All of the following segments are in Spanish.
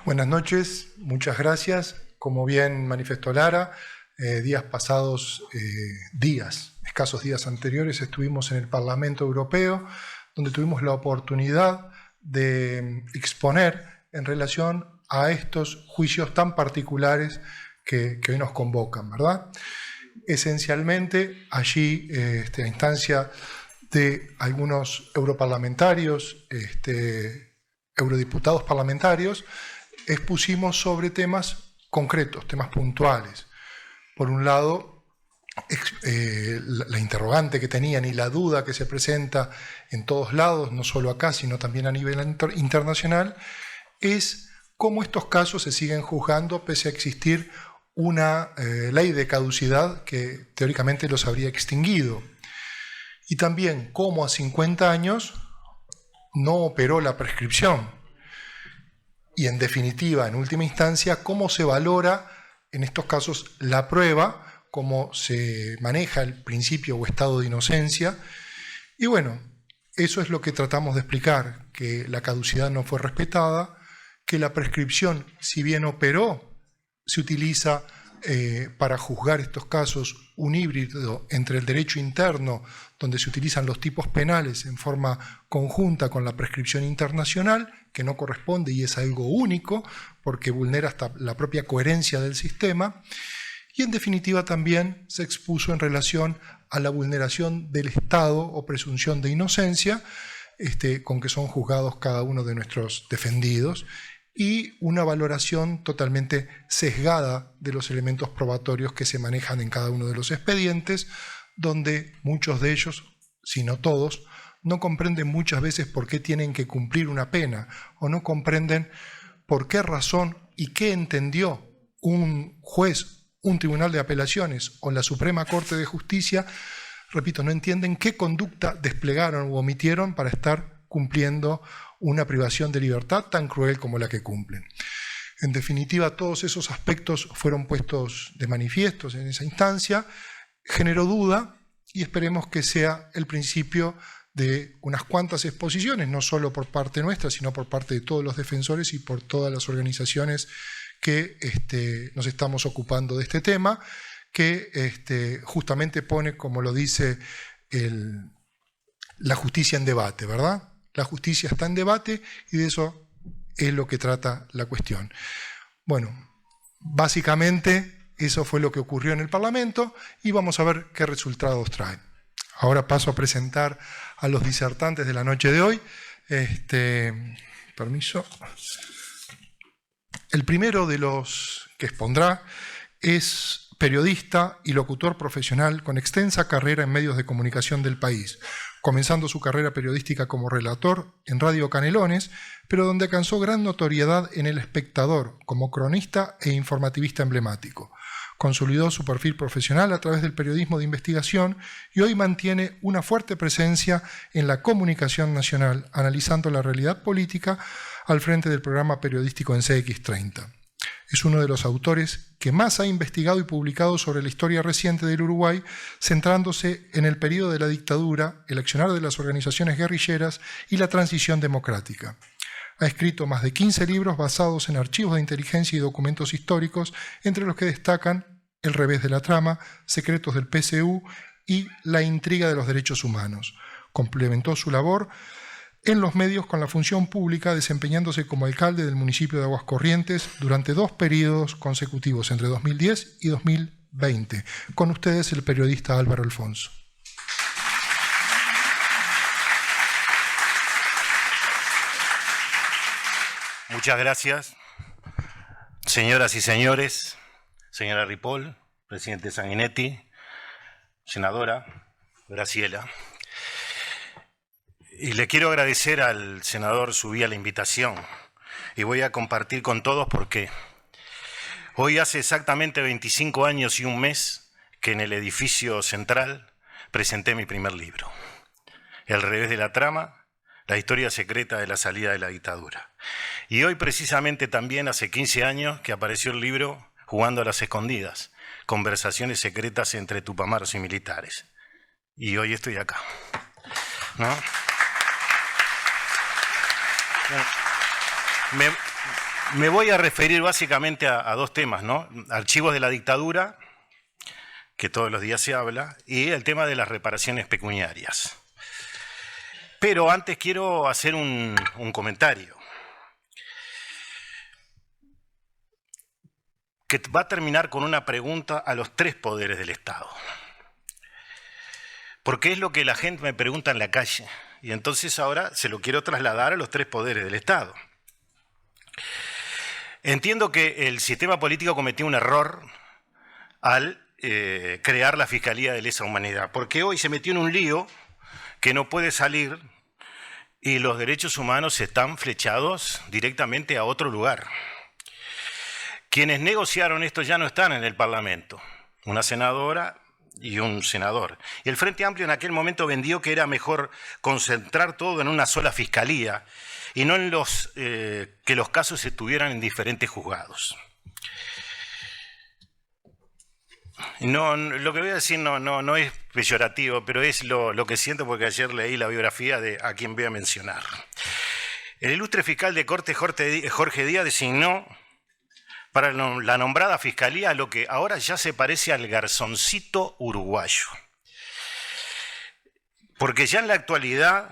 Buenas noches, muchas gracias. Como bien manifestó Lara, escasos días anteriores, estuvimos en el Parlamento Europeo, donde tuvimos la oportunidad de exponer en relación a estos juicios tan particulares que hoy nos convocan, ¿verdad? Esencialmente, allí, a instancia de algunos europarlamentarios, eurodiputados parlamentarios, expusimos sobre temas concretos, temas puntuales. Por un lado, la interrogante que tenían y la duda que se presenta en todos lados, no solo acá, sino también a nivel internacional, es cómo estos casos se siguen juzgando pese a existir una ley de caducidad que teóricamente los habría extinguido. Y también cómo a 50 años no operó la prescripción. Y en definitiva, en última instancia, cómo se valora en estos casos la prueba, cómo se maneja el principio o estado de inocencia. Y bueno, eso es lo que tratamos de explicar, que la caducidad no fue respetada, que la prescripción, si bien operó, se utiliza para juzgar estos casos un híbrido entre el derecho interno, donde se utilizan los tipos penales en forma conjunta con la prescripción internacional, que no corresponde y es algo único, porque vulnera hasta la propia coherencia del sistema, y en definitiva también se expuso en relación a la vulneración del Estado o presunción de inocencia, con que son juzgados cada uno de nuestros defendidos, y una valoración totalmente sesgada de los elementos probatorios que se manejan en cada uno de los expedientes, donde muchos de ellos, si no todos, no comprenden muchas veces por qué tienen que cumplir una pena, o no comprenden por qué razón y qué entendió un juez, un tribunal de apelaciones o la Suprema Corte de Justicia. Repito, no entienden qué conducta desplegaron u omitieron para estar cumpliendo una privación de libertad tan cruel como la que cumplen. En definitiva, todos esos aspectos fueron puestos de manifiesto en esa instancia, generó duda y esperemos que sea el principio de unas cuantas exposiciones, no solo por parte nuestra, sino por parte de todos los defensores y por todas las organizaciones que nos estamos ocupando de este tema, que justamente pone, como lo dice la justicia en debate, ¿verdad? La justicia está en debate y de eso es lo que trata la cuestión. Bueno, básicamente eso fue lo que ocurrió en el Parlamento y vamos a ver qué resultados traen. Ahora paso a presentar a los disertantes de la noche de hoy. Permiso. El primero de los que expondrá es periodista y locutor profesional con extensa carrera en medios de comunicación del país, comenzando su carrera periodística como relator en Radio Canelones, pero donde alcanzó gran notoriedad en El Espectador como cronista e informativista emblemático. Consolidó su perfil profesional a través del periodismo de investigación y hoy mantiene una fuerte presencia en la comunicación nacional, analizando la realidad política al frente del programa periodístico en CX30. Es uno de los autores que más ha investigado y publicado sobre la historia reciente del Uruguay, centrándose en el periodo de la dictadura, el accionar de las organizaciones guerrilleras y la transición democrática. Ha escrito más de 15 libros basados en archivos de inteligencia y documentos históricos, entre los que destacan El revés de la trama, Secretos del PCU y La intriga de los derechos humanos. Complementó su labor en los medios con la función pública, desempeñándose como alcalde del municipio de Aguas Corrientes durante 2 periodos consecutivos, entre 2010 y 2020. Con ustedes el periodista Álvaro Alfonso. Muchas gracias, señoras y señores, señora Ripoll, presidente Sanguinetti, senadora Graciela. Y le quiero agradecer al senador Subía la invitación y voy a compartir con todos por qué. Hoy hace exactamente 25 años y un mes que en el edificio central presenté mi primer libro, El revés de la trama, la historia secreta de la salida de la dictadura. Y hoy precisamente también hace 15 años que apareció el libro Jugando a las escondidas, conversaciones secretas entre tupamaros y militares. Y hoy estoy acá, ¿no? Me voy a referir básicamente a dos temas, ¿no? Archivos de la dictadura, que todos los días se habla, y el tema de las reparaciones pecuniarias. Pero antes quiero hacer un comentario que va a terminar con una pregunta a los tres poderes del Estado. Porque es lo que la gente me pregunta en la calle, y entonces ahora se lo quiero trasladar a los tres poderes del Estado. Entiendo que el sistema político cometió un error al crear la Fiscalía de Lesa Humanidad, porque hoy se metió en un lío que no puede salir y los derechos humanos están flechados directamente a otro lugar. Quienes negociaron esto ya no están en el Parlamento, una senadora y un senador. Y el Frente Amplio en aquel momento vendió que era mejor concentrar todo en una sola fiscalía y no en que los casos estuvieran en diferentes juzgados. No, lo que voy a decir no es peyorativo, pero es lo que siento porque ayer leí la biografía de a quien voy a mencionar. El ilustre fiscal de corte Jorge Díaz designó para la nombrada fiscalía lo que ahora ya se parece al garzoncito uruguayo. Porque ya en la actualidad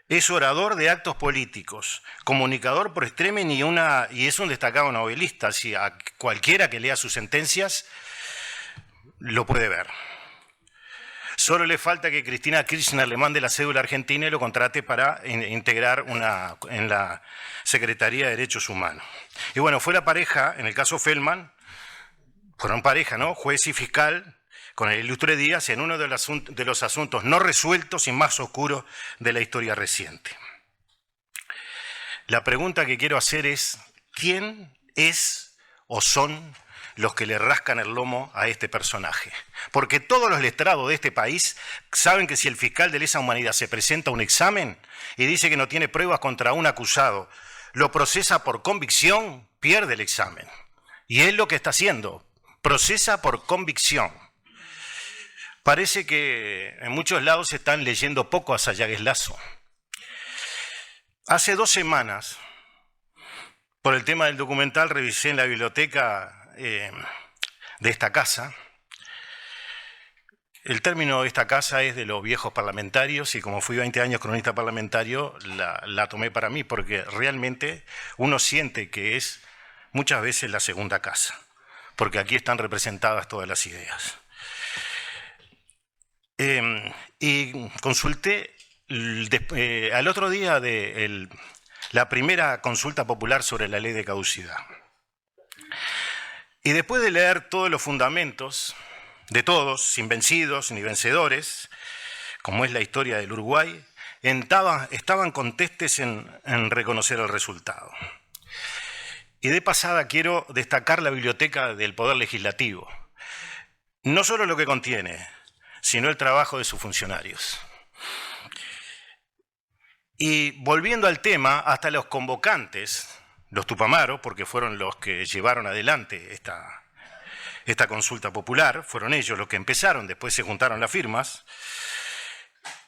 es orador de actos políticos, comunicador por streaming y es un destacado novelista. Así a cualquiera que lea sus sentencias lo puede ver. Solo le falta que Cristina Kirchner le mande la cédula argentina y lo contrate para integrar en la Secretaría de Derechos Humanos. Y bueno, fue la pareja, en el caso Feldman, fueron pareja, ¿no? Juez y fiscal, con el ilustre Díaz, en uno de los asuntos no resueltos y más oscuros de la historia reciente. La pregunta que quiero hacer es, ¿quién es o son los que le rascan el lomo a este personaje? Porque todos los letrados de este país saben que si el fiscal de Lesa Humanidad se presenta a un examen y dice que no tiene pruebas contra un acusado, lo procesa por convicción, pierde el examen. Y es lo que está haciendo, procesa por convicción. Parece que en muchos lados se están leyendo poco a Sayagues Lazo. Hace 2 semanas, por el tema del documental, revisé en la biblioteca de esta casa. El término de esta casa es de los viejos parlamentarios y como fui 20 años cronista parlamentario, la tomé para mí porque realmente uno siente que es muchas veces la segunda casa, porque aquí están representadas todas las ideas. Y consulté al otro día de la primera consulta popular sobre la ley de caducidad. Y después de leer todos los fundamentos, de todos, sin vencidos ni vencedores, como es la historia del Uruguay, estaban contestes en reconocer el resultado. Y de pasada quiero destacar la biblioteca del Poder Legislativo. No solo lo que contiene, sino el trabajo de sus funcionarios. Y volviendo al tema, hasta los convocantes, los tupamaros, porque fueron los que llevaron adelante esta consulta popular, fueron ellos los que empezaron, después se juntaron las firmas.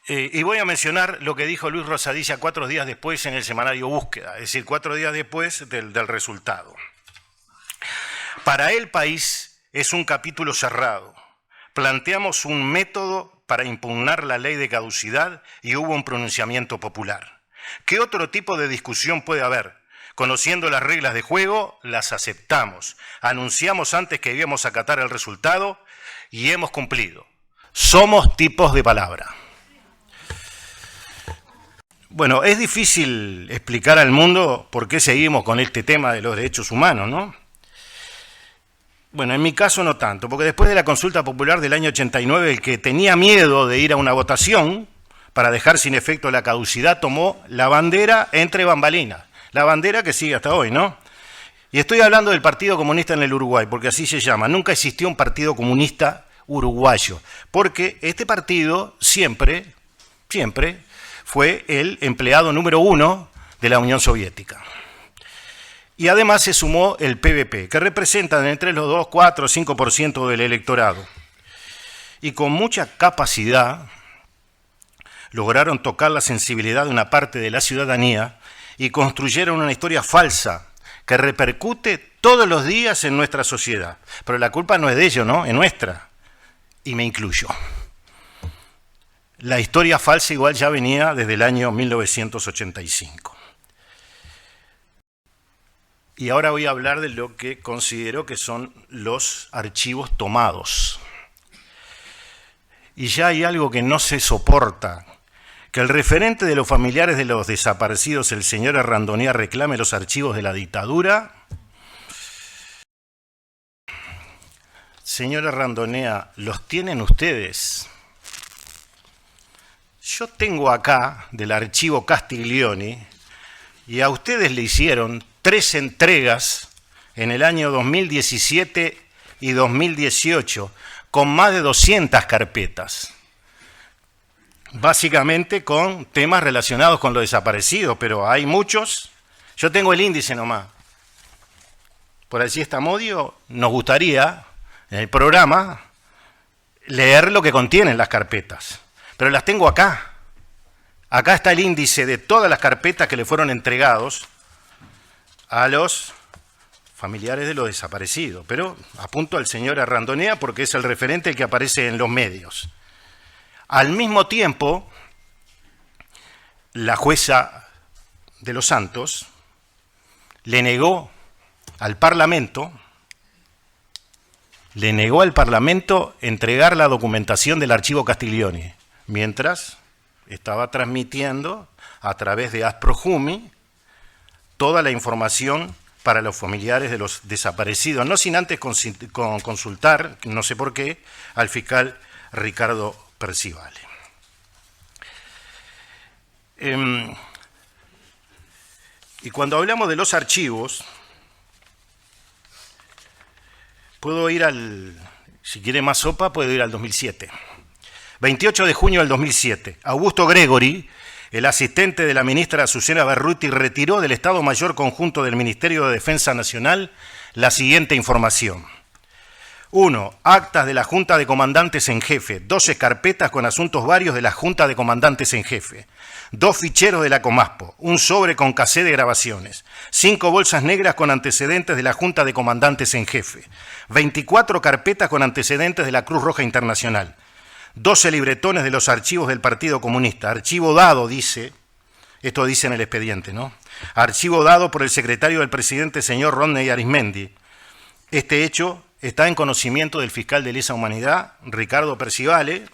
Y voy a mencionar lo que dijo Luis Rosadilla 4 días después en el semanario Búsqueda, es decir, 4 días después del resultado. Para el país es un capítulo cerrado. Planteamos un método para impugnar la ley de caducidad y hubo un pronunciamiento popular. ¿Qué otro tipo de discusión puede haber? Conociendo las reglas de juego, las aceptamos. Anunciamos antes que íbamos a acatar el resultado y hemos cumplido. Somos tipos de palabra. Bueno, es difícil explicar al mundo por qué seguimos con este tema de los derechos humanos, ¿no? Bueno, en mi caso no tanto, porque después de la consulta popular del año 89, el que tenía miedo de ir a una votación para dejar sin efecto la caducidad tomó la bandera entre bambalinas. La bandera que sigue hasta hoy, ¿no? Y estoy hablando del Partido Comunista en el Uruguay, porque así se llama. Nunca existió un Partido Comunista uruguayo, porque este partido siempre fue el empleado número 1 de la Unión Soviética. Y además se sumó el PVP, que representan entre los 2, 4, 5% del electorado. Y con mucha capacidad lograron tocar la sensibilidad de una parte de la ciudadanía y construyeron una historia falsa que repercute todos los días en nuestra sociedad. Pero la culpa no es de ellos, ¿no? Es nuestra. Y me incluyo. La historia falsa igual ya venía desde el año 1985. Y ahora voy a hablar de lo que considero que son los archivos tomados. Y ya hay algo que no se soporta, que el referente de los familiares de los desaparecidos, el señor Arrandonea, reclame los archivos de la dictadura. Señor Arrandonea, ¿los tienen ustedes? Yo tengo acá del archivo Castiglioni, y a ustedes le hicieron 3 entregas en el año 2017 y 2018, con más de 200 carpetas. Básicamente con temas relacionados con los desaparecidos, pero hay muchos. Yo tengo el índice nomás. Por allí está Modio. Nos gustaría, en el programa, leer lo que contienen las carpetas. Pero las tengo acá. Acá está el índice de todas las carpetas que le fueron entregados a los familiares de los desaparecidos. Pero apunto al señor Arrandonea porque es el referente que aparece en los medios. Al mismo tiempo, la jueza de Los Santos le negó al Parlamento entregar la documentación del archivo Castiglioni, mientras estaba transmitiendo a través de Asprojumi toda la información para los familiares de los desaparecidos, no sin antes consultar, no sé por qué, al fiscal Ricardo Percivale. Y cuando hablamos de los archivos, puedo ir si quiere más sopa, puedo ir al 2007. 28 de junio del 2007, Augusto Gregori, el asistente de la ministra Azucena Berruti, retiró del Estado Mayor Conjunto del Ministerio de Defensa Nacional la siguiente información. 1. Actas de la Junta de Comandantes en Jefe, 12 carpetas con asuntos varios de la Junta de Comandantes en Jefe, 2 ficheros de la Comaspo, un sobre con cassette de grabaciones, 5 bolsas negras con antecedentes de la Junta de Comandantes en Jefe, 24 carpetas con antecedentes de la Cruz Roja Internacional, 12 libretones de los archivos del Partido Comunista, archivo dado, dice, esto dice en el expediente, ¿no? Archivo dado por el secretario del presidente, señor Rodney Arismendi. Este hecho está en conocimiento del fiscal de lesa humanidad, Ricardo Percivale,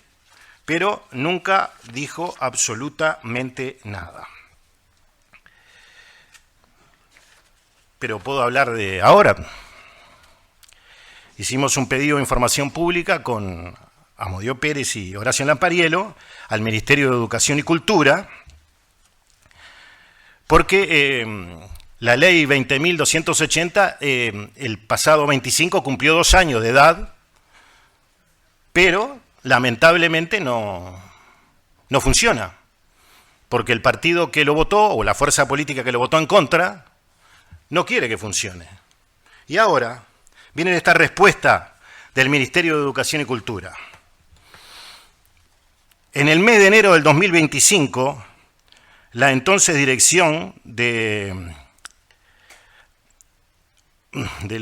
pero nunca dijo absolutamente nada. Pero puedo hablar de ahora. Hicimos un pedido de información pública con Amodio Pérez y Horacio Lampariello al Ministerio de Educación y Cultura, porque la ley 20.280 el pasado 25 cumplió 2 años de edad, pero lamentablemente no funciona, porque el partido que lo votó, o la fuerza política que lo votó en contra, no quiere que funcione. Y ahora viene esta respuesta del Ministerio de Educación y Cultura. En el mes de enero del 2025, la entonces dirección del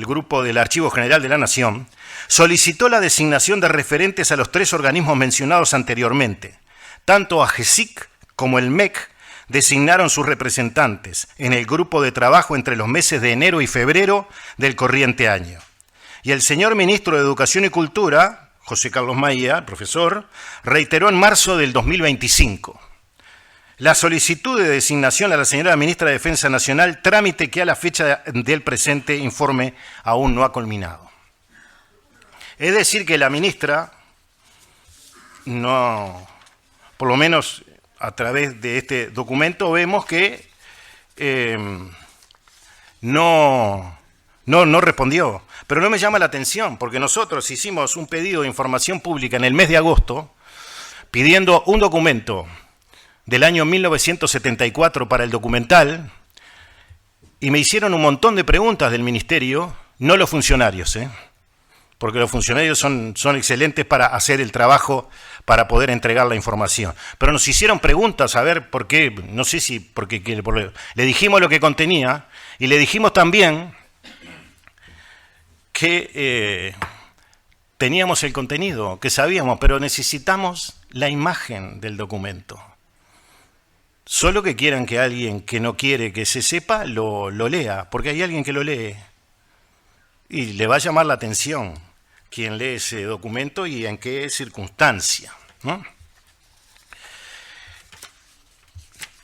Grupo del Archivo General de la Nación solicitó la designación de referentes a los 3 organismos mencionados anteriormente. Tanto AGESIC como el MEC designaron sus representantes en el grupo de trabajo entre los meses de enero y febrero del corriente año. Y el señor ministro de Educación y Cultura, José Carlos Maía, profesor, reiteró en marzo del 2025. La solicitud de designación a la señora ministra de Defensa Nacional, trámite que a la fecha del presente informe aún no ha culminado. Es decir, que la ministra no, por lo menos a través de este documento, vemos que no respondió. Pero no me llama la atención, porque nosotros hicimos un pedido de información pública en el mes de agosto, pidiendo un documento del año 1974 para el documental, y me hicieron un montón de preguntas del ministerio, no los funcionarios, porque los funcionarios son excelentes para hacer el trabajo, para poder entregar la información. Pero nos hicieron preguntas, a ver por qué, no sé si porque le dijimos lo que contenía, y le dijimos también que teníamos el contenido, que sabíamos, pero necesitamos la imagen del documento. Solo que quieran que alguien que no quiere que se sepa lo lea, porque hay alguien que lo lee y le va a llamar la atención quien lee ese documento y en qué circunstancia, ¿no?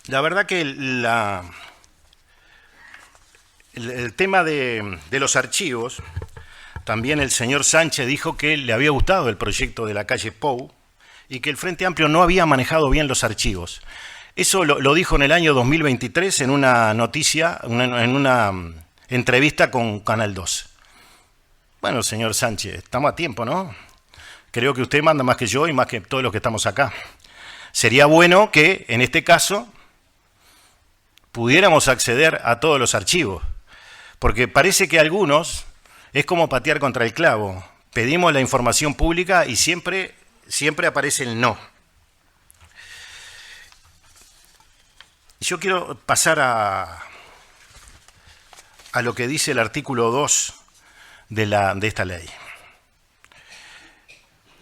La verdad que el tema de los archivos, también el señor Sánchez dijo que le había gustado el proyecto de la calle Pou y que el Frente Amplio no había manejado bien los archivos. Eso lo dijo en el año 2023 en una noticia, en una entrevista con Canal 2. Bueno, señor Sánchez, estamos a tiempo, ¿no? Creo que usted manda más que yo y más que todos los que estamos acá. Sería bueno que, en este caso, pudiéramos acceder a todos los archivos, porque parece que algunos es como patear contra el clavo. Pedimos la información pública y siempre aparece el no. Yo quiero pasar a lo que dice el artículo 2 de esta ley.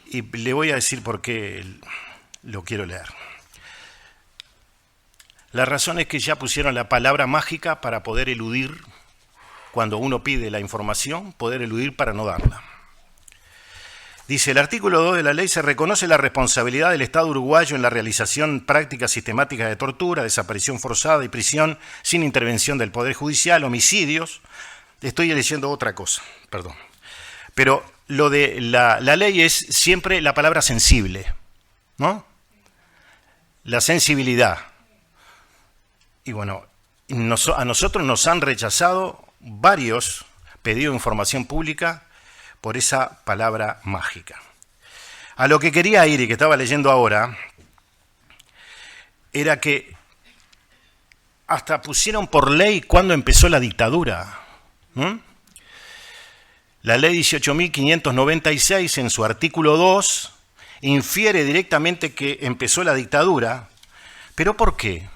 Y le voy a decir por qué lo quiero leer. La razón es que ya pusieron la palabra mágica para poder eludir, cuando uno pide la información, poder eludir para no darla. Dice, el artículo 2 de la ley se reconoce la responsabilidad del Estado uruguayo en la realización prácticas sistemáticas de tortura, desaparición forzada y prisión sin intervención del Poder Judicial, homicidios. Estoy leyendo otra cosa, perdón. Pero lo de la ley es siempre la palabra sensible, ¿no? La sensibilidad. Y bueno, a nosotros nos han rechazado varios pedidos de información pública por esa palabra mágica. A lo que quería ir y que estaba leyendo ahora, era que hasta pusieron por ley cuando empezó la dictadura. La ley 18.596 en su artículo 2 infiere directamente que empezó la dictadura. ¿Pero por qué?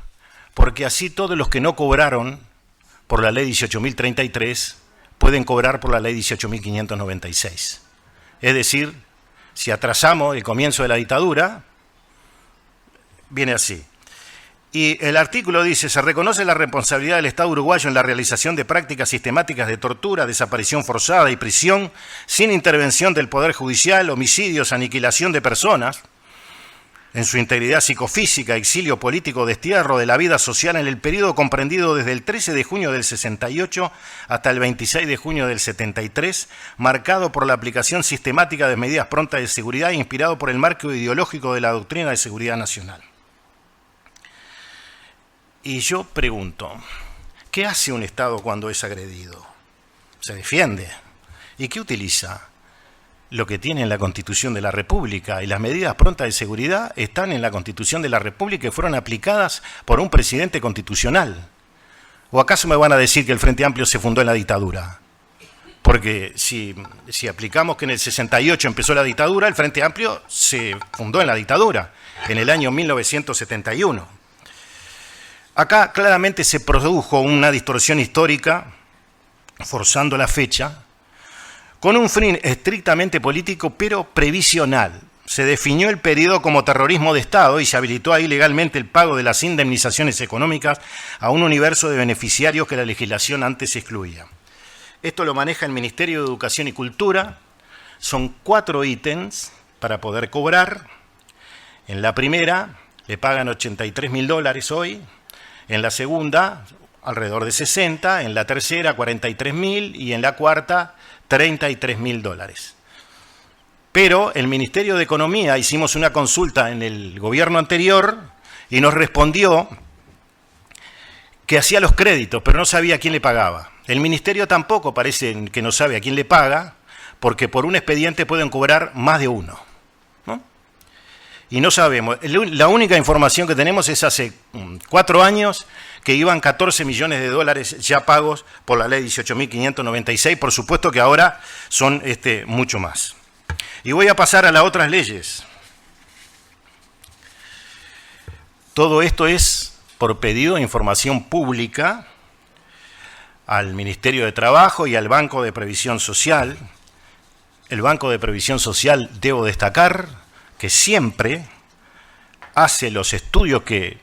Porque así todos los que no cobraron por la ley 18.033 pueden cobrar por la ley 18.596. Es decir, si atrasamos el comienzo de la dictadura, viene así. Y el artículo dice, se reconoce la responsabilidad del Estado uruguayo en la realización de prácticas sistemáticas de tortura, desaparición forzada y prisión sin intervención del Poder Judicial, homicidios, aniquilación de personas, en su integridad psicofísica, exilio político, destierro de la vida social en el periodo comprendido desde el 13 de junio del 68 hasta el 26 de junio del 73, marcado por la aplicación sistemática de medidas prontas de seguridad e inspirado por el marco ideológico de la doctrina de seguridad nacional. Y yo pregunto, ¿qué hace un Estado cuando es agredido? Se defiende. ¿Y qué utiliza? Lo que tiene en la Constitución de la República, y las medidas prontas de seguridad están en la Constitución de la República y fueron aplicadas por un presidente constitucional. ¿O acaso me van a decir que el Frente Amplio se fundó en la dictadura? Porque si aplicamos que en el 68 empezó la dictadura, el Frente Amplio se fundó en la dictadura, en el año 1971. Acá claramente se produjo una distorsión histórica, forzando la fecha, con un fin estrictamente político, pero previsional. Se definió el periodo como terrorismo de Estado y se habilitó ahí legalmente el pago de las indemnizaciones económicas a un universo de beneficiarios que la legislación antes excluía. Esto lo maneja el Ministerio de Educación y Cultura. Son 4 ítems para poder cobrar. En la primera le pagan $83.000 hoy. En la segunda, alrededor de 60, en la tercera, 43.000 y en la cuarta, $33.000. Pero el Ministerio de Economía, hicimos una consulta en el gobierno anterior y nos respondió que hacía los créditos, pero no sabía a quién le pagaba. El Ministerio tampoco parece que no sabe a quién le paga, porque por un expediente pueden cobrar más de uno, ¿no? y no sabemos. La única información que tenemos es hace 4 años que iban 14 millones de dólares ya pagos por la ley 18.596. Por supuesto que ahora son mucho más. Y voy a pasar a las otras leyes. Todo esto es por pedido de información pública al Ministerio de Trabajo y al Banco de Previsión Social. El Banco de Previsión Social, debo destacar, que siempre hace los estudios que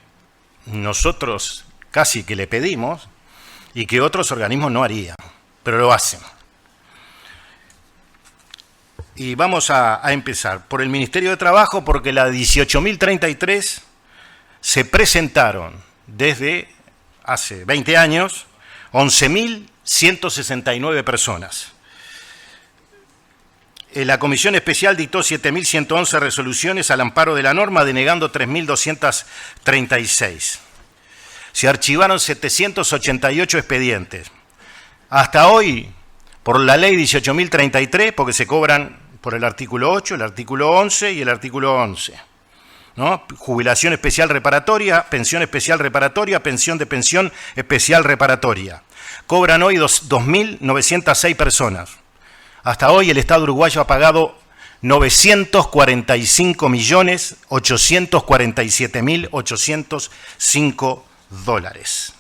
nosotros casi que le pedimos y que otros organismos no harían, pero lo hacen. Y vamos a empezar por el Ministerio de Trabajo, porque la 18.033 se presentaron desde hace 20 años 11.169 personas. La Comisión Especial dictó 7.111 resoluciones al amparo de la norma, denegando 3.236. Se archivaron 788 expedientes. Hasta hoy, por la ley 18.033, porque se cobran por el artículo 8, el artículo 11 y el artículo 11. ¿No? Jubilación especial reparatoria, pensión especial reparatoria, pensión de pensión especial reparatoria. Cobran hoy 2.906 personas. Hasta hoy el Estado uruguayo ha pagado 945.847.805 dólares.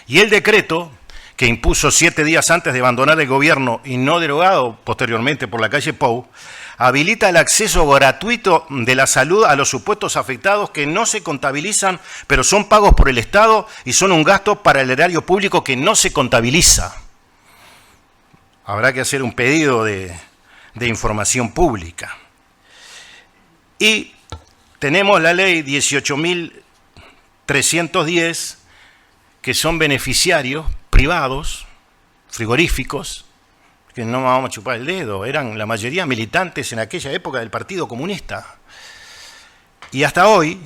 Y el decreto que impuso 7 días antes de abandonar el gobierno y no derogado posteriormente por la calle Pou, habilita el acceso gratuito de la salud a los supuestos afectados que no se contabilizan, pero son pagos por el Estado y son un gasto para el erario público que no se contabiliza. Habrá que hacer un pedido de información pública. Y tenemos la ley 18.310, que son beneficiarios privados, frigoríficos, que no vamos a chupar el dedo, eran la mayoría militantes en aquella época del Partido Comunista. Y hasta hoy,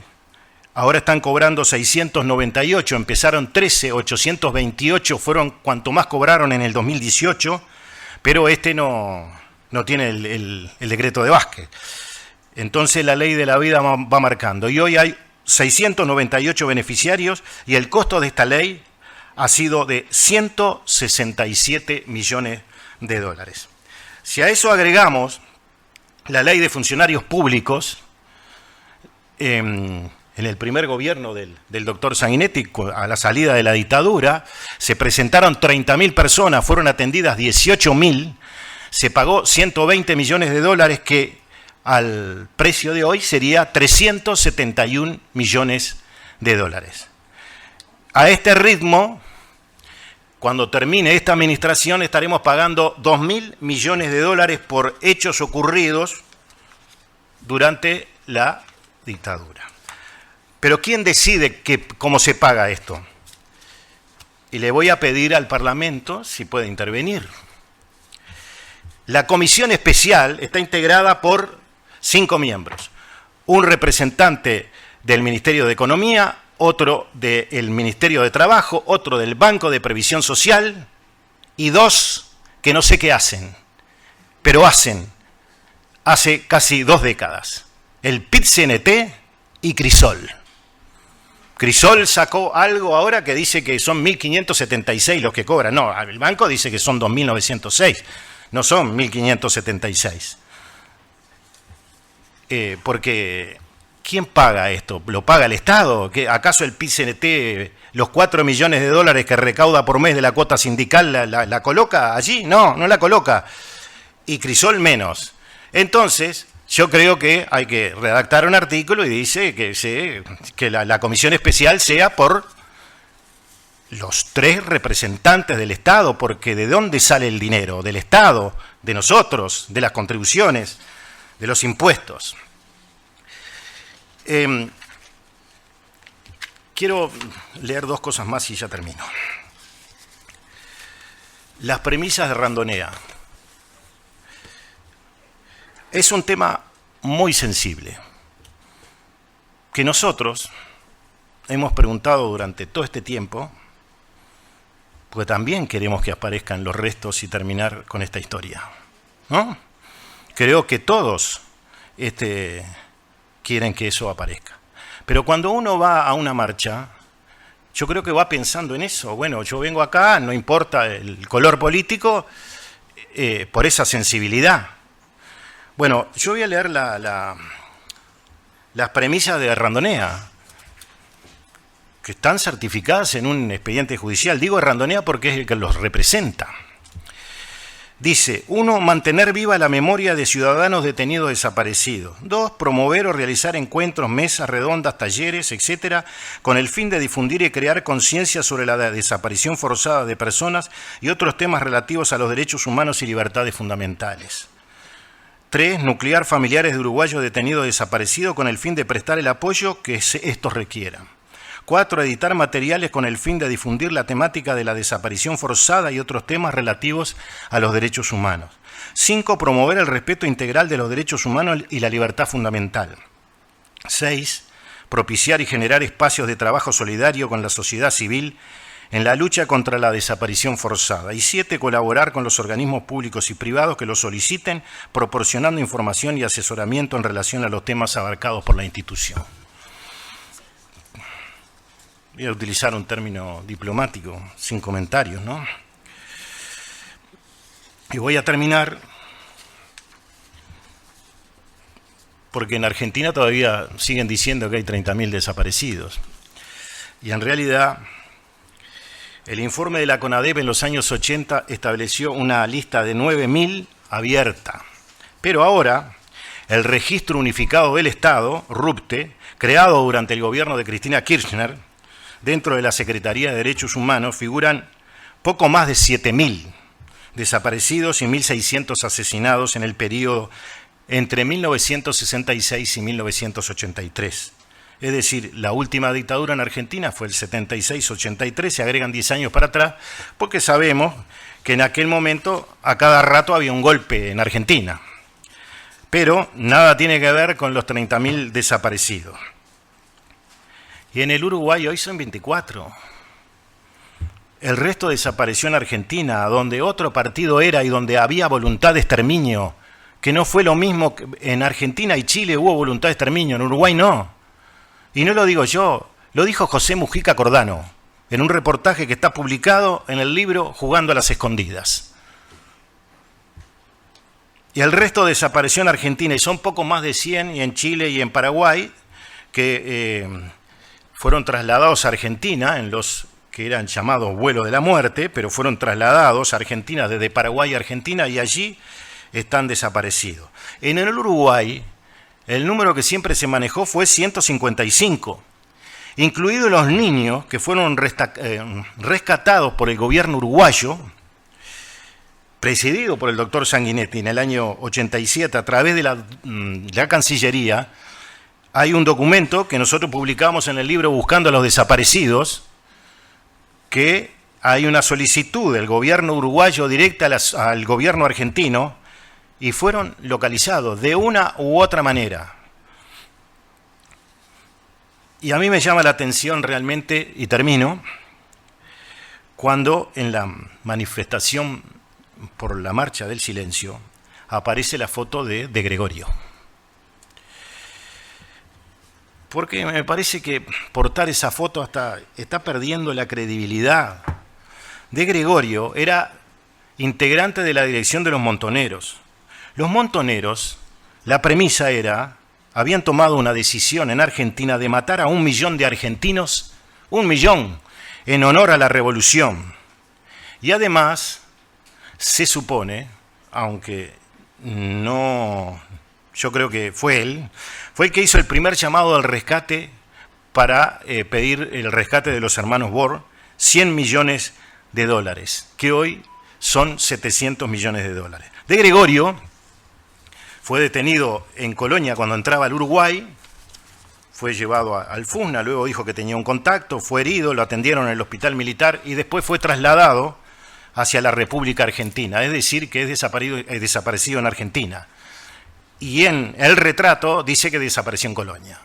ahora están cobrando 698, empezaron 13, 828 fueron cuanto más cobraron en el 2018, pero no tiene el decreto de Vázquez. Entonces la ley de la vida va marcando. Y hoy hay 698 beneficiarios y el costo de esta ley ha sido de 167 millones de dólares. Si a eso agregamos la ley de funcionarios públicos, en el primer gobierno del doctor Sanguinetti, a la salida de la dictadura, se presentaron 30.000 personas, fueron atendidas 18.000, se pagó 120 millones de dólares, que al precio de hoy sería 371 millones de dólares. A este ritmo, cuando termine esta administración, estaremos pagando 2.000 millones de dólares por hechos ocurridos durante la dictadura. Pero ¿quién decide cómo se paga esto? Y le voy a pedir al Parlamento si puede intervenir. La comisión especial está integrada por 5 miembros. Un representante del Ministerio de Economía, otro del Ministerio de Trabajo, otro del Banco de Previsión Social y 2 que no sé qué hacen, pero hacen hace casi 2 décadas. El PIT-CNT y Crisol. Crisol sacó algo ahora que dice que son 1.576 los que cobran. No, el banco dice que son 2.906, no son 1.576. Porque ¿quién paga esto? ¿Lo paga el Estado? ¿Acaso el PIT-CNT, los 4 millones de dólares que recauda por mes de la cuota sindical, la coloca allí? No, no la coloca. Y Crisol menos. Entonces, yo creo que hay que redactar un artículo y dice que la comisión especial sea por los 3 representantes del Estado, porque ¿de dónde sale el dinero? Del Estado, de nosotros, de las contribuciones, de los impuestos. Quiero leer 2 cosas más y ya termino. Las premisas de Randonea. Es un tema muy sensible, que nosotros hemos preguntado durante todo este tiempo, porque también queremos que aparezcan los restos y terminar con esta historia, ¿no? Creo que todos quieren que eso aparezca. Pero cuando uno va a una marcha, yo creo que va pensando en eso. Bueno, yo vengo acá, no importa el color político, por esa sensibilidad. Bueno, yo voy a leer las premisas de Randonea, que están certificadas en un expediente judicial. Digo Randonea porque es el que los representa. Dice, 1, mantener viva la memoria de ciudadanos detenidos desaparecidos. 2, promover o realizar encuentros, mesas redondas, talleres, etcétera, con el fin de difundir y crear conciencia sobre la desaparición forzada de personas y otros temas relativos a los derechos humanos y libertades fundamentales. 3, nuclear familiares de uruguayos detenidos desaparecidos con el fin de prestar el apoyo que estos requieran. 4, editar materiales con el fin de difundir la temática de la desaparición forzada y otros temas relativos a los derechos humanos. 5, promover el respeto integral de los derechos humanos y la libertad fundamental. 6, propiciar y generar espacios de trabajo solidario con la sociedad civil en la lucha contra la desaparición forzada. Y 7, colaborar con los organismos públicos y privados que lo soliciten, proporcionando información y asesoramiento en relación a los temas abarcados por la institución. Voy a utilizar un término diplomático, sin comentarios, ¿no? Y voy a terminar, porque en Argentina todavía siguen diciendo que hay 30.000 desaparecidos. Y en realidad, el informe de la CONADEP en los años 80 estableció una lista de 9.000 abierta. Pero ahora, el Registro Unificado del Estado, RUPTE, creado durante el gobierno de Cristina Kirchner, dentro de la Secretaría de Derechos Humanos figuran poco más de 7.000 desaparecidos y 1.600 asesinados en el periodo entre 1966 y 1983. Es decir, la última dictadura en Argentina fue el 76-83, se agregan 10 años para atrás, porque sabemos que en aquel momento a cada rato había un golpe en Argentina. Pero nada tiene que ver con los 30.000 desaparecidos. Y en el Uruguay hoy son 24. El resto desapareció en Argentina, donde otro partido era y donde había voluntad de exterminio, que no fue lo mismo que en Argentina y Chile hubo voluntad de exterminio, en Uruguay no. Y no lo digo yo, lo dijo José Mujica Cordano, en un reportaje que está publicado en el libro Jugando a las Escondidas. Y el resto desapareció en Argentina, y son poco más de 100, y en Chile y en Paraguay, que fueron trasladados a Argentina en los que eran llamados vuelos de la muerte, pero fueron trasladados a Argentina desde Paraguay a Argentina y allí están desaparecidos. En el Uruguay, el número que siempre se manejó fue 155, incluidos los niños que fueron rescatados por el gobierno uruguayo, presidido por el doctor Sanguinetti en el año 87 a través de la Cancillería. Hay un documento que nosotros publicamos en el libro Buscando a los Desaparecidos, que hay una solicitud del gobierno uruguayo directa al gobierno argentino y fueron localizados de una u otra manera. Y a mí me llama la atención realmente, y termino, cuando en la manifestación por la Marcha del Silencio aparece la foto de Gregorio. Porque me parece que portar esa foto hasta está perdiendo la credibilidad. De Gregorio era integrante de la dirección de los Montoneros. Los Montoneros, la premisa era, habían tomado una decisión en Argentina de matar a 1 millón de argentinos, 1 millón, en honor a la revolución. Y además, se supone, aunque no, yo creo que fue él, fue el que hizo el primer llamado al rescate para pedir el rescate de los hermanos Bor, 100 millones de dólares, que hoy son 700 millones de dólares. De Gregorio fue detenido en Colonia cuando entraba al Uruguay, fue llevado al FUSNA, luego dijo que tenía un contacto, fue herido, lo atendieron en el hospital militar y después fue trasladado hacia la República Argentina, es decir, que es desaparecido en Argentina. Y en el retrato dice que desapareció en Colonia.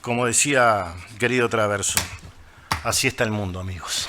Como decía querido Traverso, así está el mundo, amigos.